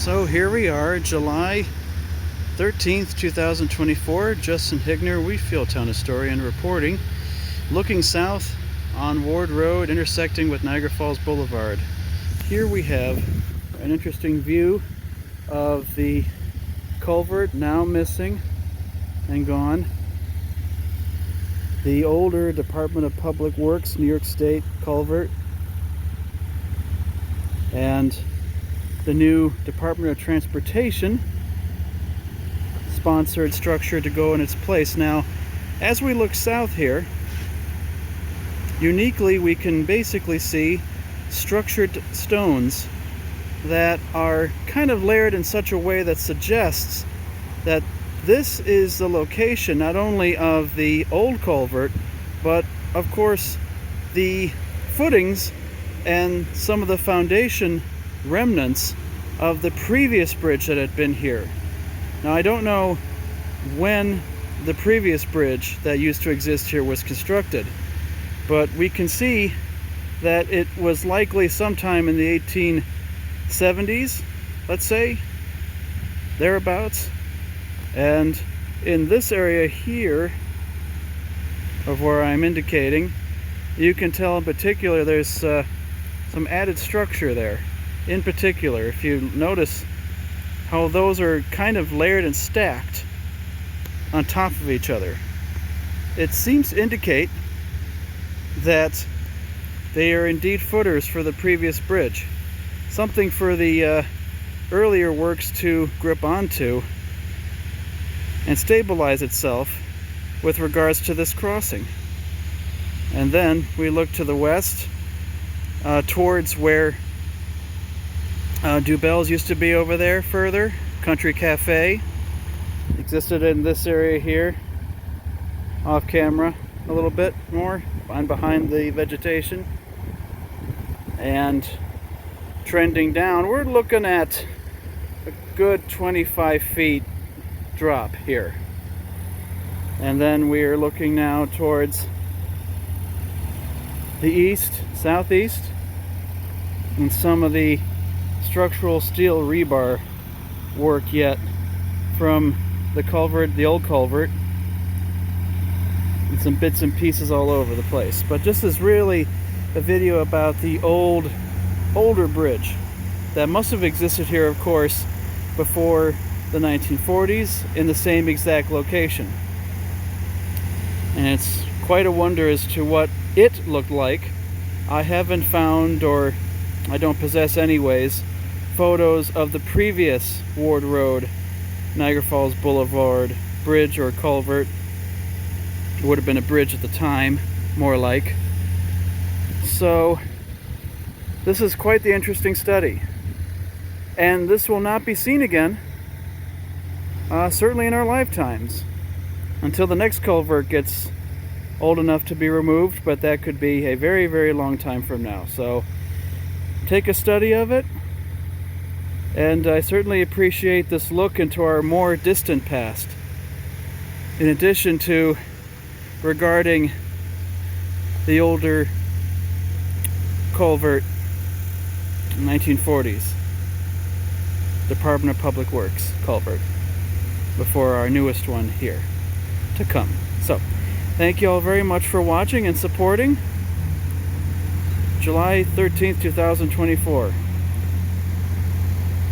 So here we are, July 13th, 2024. Justin Higner, Wheatfieldtown historian, reporting, looking south on Ward Road, intersecting with Niagara Falls Boulevard. Here we have an interesting view of the culvert, now missing and gone. The older Department of Public Works, New York State culvert, and the new Department of Transportation sponsored structure to go in its place. Now, as we look south here, uniquely we can basically see structured stones that are kind of layered in such a way that suggests that this is the location not only of the old culvert, but of course the footings and some of the foundation remnants of the previous bridge that had been here. Now, I don't know when the previous bridge that used to exist here was constructed, but we can see that it was likely sometime in the 1870s, let's say, thereabouts. And in this area here of where I'm indicating, you can tell in particular there's some added structure there. In particular, if you notice how those are kind of layered and stacked on top of each other, it seems to indicate that they are indeed footers for the previous bridge. Something for the earlier works to grip onto and stabilize itself with regards to this crossing. And then we look to the west towards where Dubell's used to be over there further. Country Cafe existed in this area here, off camera a little bit more, behind the vegetation. And trending down, we're looking at a good 25 feet drop here. And then we are looking now towards the east, southeast, and some of the structural steel rebar work yet from the culvert, the old culvert, and some bits and pieces all over the place. But this is really a video about the older bridge that must have existed here, of course, before the 1940s in the same exact location. And it's quite a wonder as to what it looked like. I haven't found, or I don't possess anyways, photos of the previous Ward Road, Niagara Falls Boulevard bridge or culvert. It would have been a bridge at the time, more like. So this is quite the interesting study, and this will not be seen again, certainly in our lifetimes, until the next culvert gets old enough to be removed, but that could be a very, very long time from now. So take a study of it, and I certainly appreciate this look into our more distant past, in addition to regarding the older culvert, 1940s Department of Public Works culvert, before our newest one here to come. So thank you all very much for watching and supporting. July 13th, 2024.